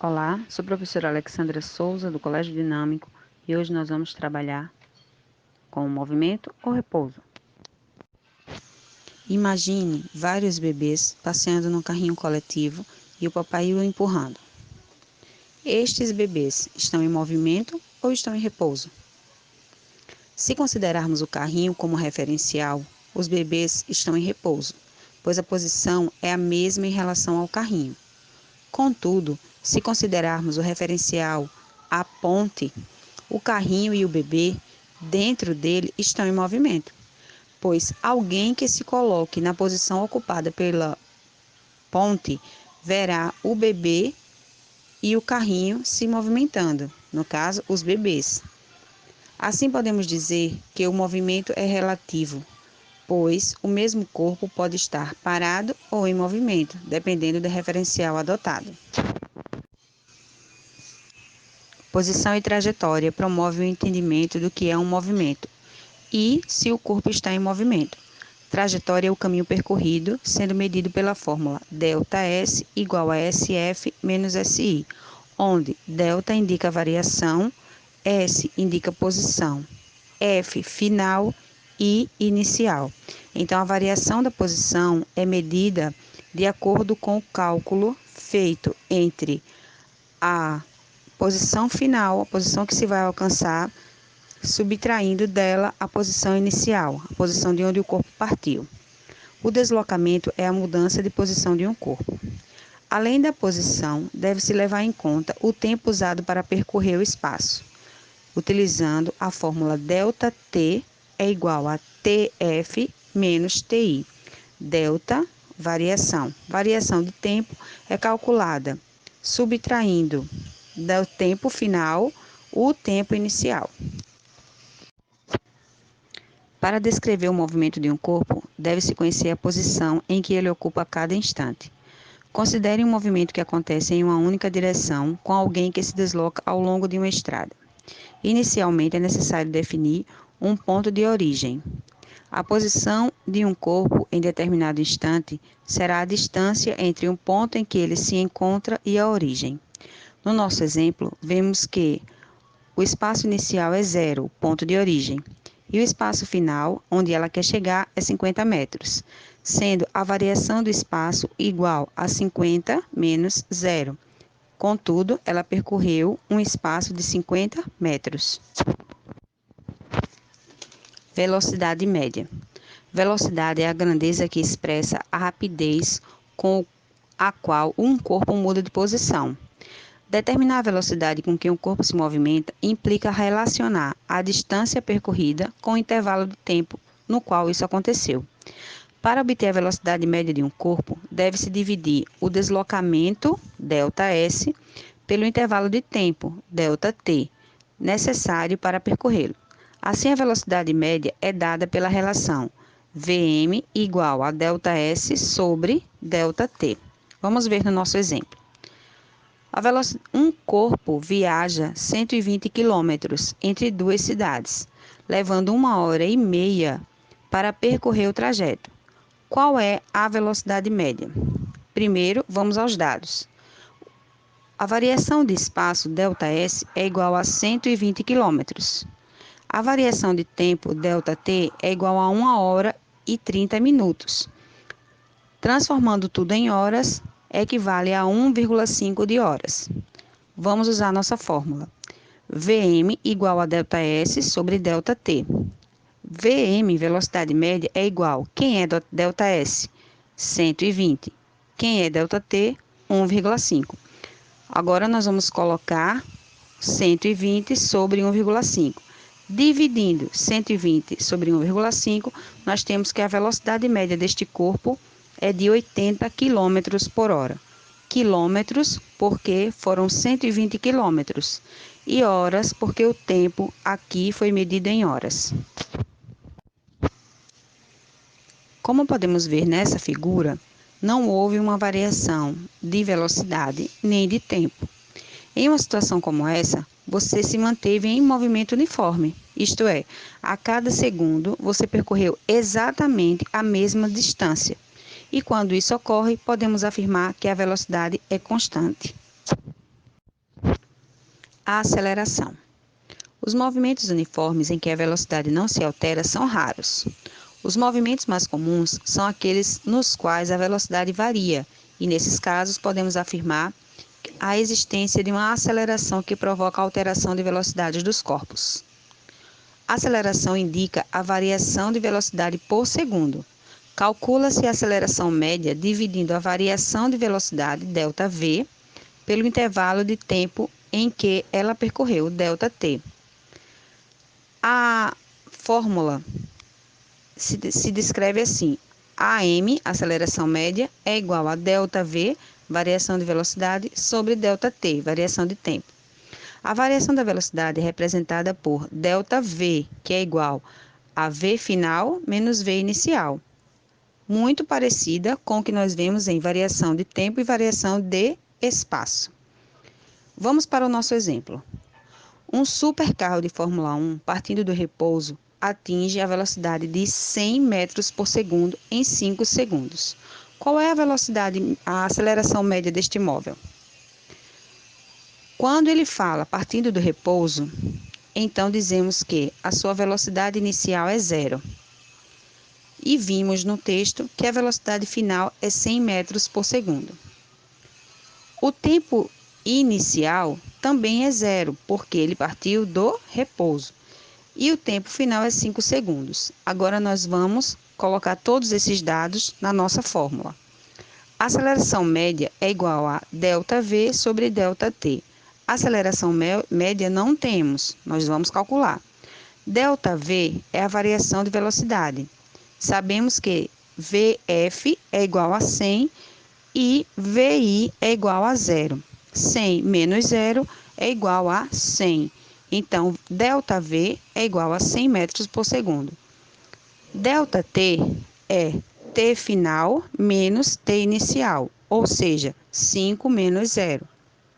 Olá, sou a professora Alexandra Souza, do Colégio Dinâmico, e hoje nós vamos trabalhar com o movimento ou repouso. Imagine vários bebês passeando no carrinho coletivo e o papai o empurrando. Estes bebês estão em movimento ou estão em repouso? Se considerarmos o carrinho como referencial, os bebês estão em repouso, pois a posição é a mesma em relação ao carrinho. Contudo, se considerarmos o referencial a ponte, o carrinho e o bebê dentro dele estão em movimento, pois alguém que se coloque na posição ocupada pela ponte verá o bebê e o carrinho se movimentando, no caso, os bebês. Assim podemos dizer que o movimento é relativo, pois o mesmo corpo pode estar parado ou em movimento, dependendo do referencial adotado. Posição e trajetória promove o entendimento do que é um movimento e se o corpo está em movimento. Trajetória é o caminho percorrido, sendo medido pela fórmula ΔS igual a SF menos SI, onde ΔS indica variação, S indica posição, F final e inicial. Então, a variação da posição é medida de acordo com o cálculo feito entre a posição final, a posição que se vai alcançar, subtraindo dela a posição inicial, a posição de onde o corpo partiu. O deslocamento é a mudança de posição de um corpo. Além da posição, deve-se levar em conta o tempo usado para percorrer o espaço, utilizando a fórmula ΔT é igual a TF menos TI. Delta, variação. Variação de tempo é calculada subtraindo do tempo final o tempo inicial. Para descrever o movimento de um corpo, deve-se conhecer a posição em que ele ocupa a cada instante. Considere um movimento que acontece em uma única direção com alguém que se desloca ao longo de uma estrada. Inicialmente, é necessário definir um ponto de origem. A posição de um corpo em determinado instante será a distância entre um ponto em que ele se encontra e a origem. No nosso exemplo, vemos que o espaço inicial é 0, ponto de origem, e o espaço final, onde ela quer chegar, é 50 metros, sendo a variação do espaço igual a 50 menos 0. Contudo, ela percorreu um espaço de 50 metros. Velocidade média. Velocidade é a grandeza que expressa a rapidez com a qual um corpo muda de posição. Determinar a velocidade com que um corpo se movimenta implica relacionar a distância percorrida com o intervalo de tempo no qual isso aconteceu. Para obter a velocidade média de um corpo, deve-se dividir o deslocamento, ΔS, pelo intervalo de tempo, ΔT, necessário para percorrê-lo. Assim, a velocidade média é dada pela relação Vm igual a ΔS sobre ΔT. Vamos ver no nosso exemplo. Um corpo viaja 120 km entre duas cidades, levando 1h30 para percorrer o trajeto. Qual é a velocidade média? Primeiro, vamos aos dados. A variação de espaço ΔS é igual a 120 km. A variação de tempo ΔT é igual a 1h30. Transformando tudo em horas, equivale a 1,5 de horas. Vamos usar nossa fórmula. Vm igual a ΔS sobre ΔT. Vm, velocidade média, é igual. Quem é ΔS? 120. Quem é ΔT? 1,5. Agora, nós vamos colocar 120 sobre 1,5. Dividindo 120 sobre 1,5, nós temos que a velocidade média deste corpo é de 80 km por hora. Quilômetros, porque foram 120 quilômetros. E horas, porque o tempo aqui foi medido em horas. Como podemos ver nessa figura, não houve uma variação de velocidade nem de tempo. Em uma situação como essa, você se manteve em movimento uniforme, isto é, a cada segundo você percorreu exatamente a mesma distância. E quando isso ocorre, podemos afirmar que a velocidade é constante. A aceleração. Os movimentos uniformes em que a velocidade não se altera são raros. Os movimentos mais comuns são aqueles nos quais a velocidade varia, e nesses casos podemos afirmar a existência de uma aceleração que provoca a alteração de velocidade dos corpos. A aceleração indica a variação de velocidade por segundo. Calcula-se a aceleração média dividindo a variação de velocidade, ΔV, pelo intervalo de tempo em que ela percorreu, ΔT. A fórmula se descreve assim: AM, aceleração média, é igual a ΔV, variação de velocidade, sobre ΔT, variação de tempo. A variação da velocidade é representada por ΔV, que é igual a V final menos V inicial, muito parecida com o que nós vemos em variação de tempo e variação de espaço. Vamos para o nosso exemplo. Um supercarro de Fórmula 1, partindo do repouso, atinge a velocidade de 100 metros por segundo em 5 segundos. Qual é a aceleração média deste móvel? Quando ele fala partindo do repouso, então dizemos que a sua velocidade inicial é zero. E vimos no texto que a velocidade final é 100 metros por segundo. O tempo inicial também é zero, porque ele partiu do repouso. E o tempo final é 5 segundos. Agora nós vamos colocar todos esses dados na nossa fórmula. A aceleração média é igual a ΔV sobre ΔT. A aceleração média não temos, nós vamos calcular. ΔV é a variação de velocidade. Sabemos que VF é igual a 100 e VI é igual a zero. 100 menos 0 é igual a 100. Então, ΔV é igual a 100 metros por segundo. ΔT é T final menos T inicial, ou seja, 5 menos 0,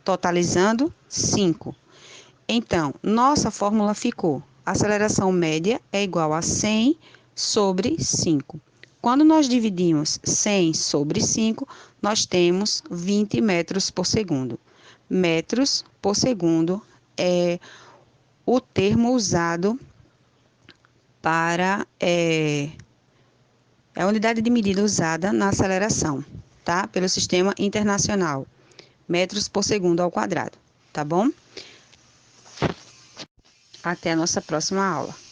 totalizando 5. Então, nossa fórmula ficou: aceleração média é igual a 100 sobre 5. Quando nós dividimos 100 sobre 5, nós temos 20 metros por segundo. Metros por segundo é o termo usado para a unidade de medida usada na aceleração, tá? Pelo Sistema Internacional. Metros por segundo ao quadrado, tá bom? Até a nossa próxima aula.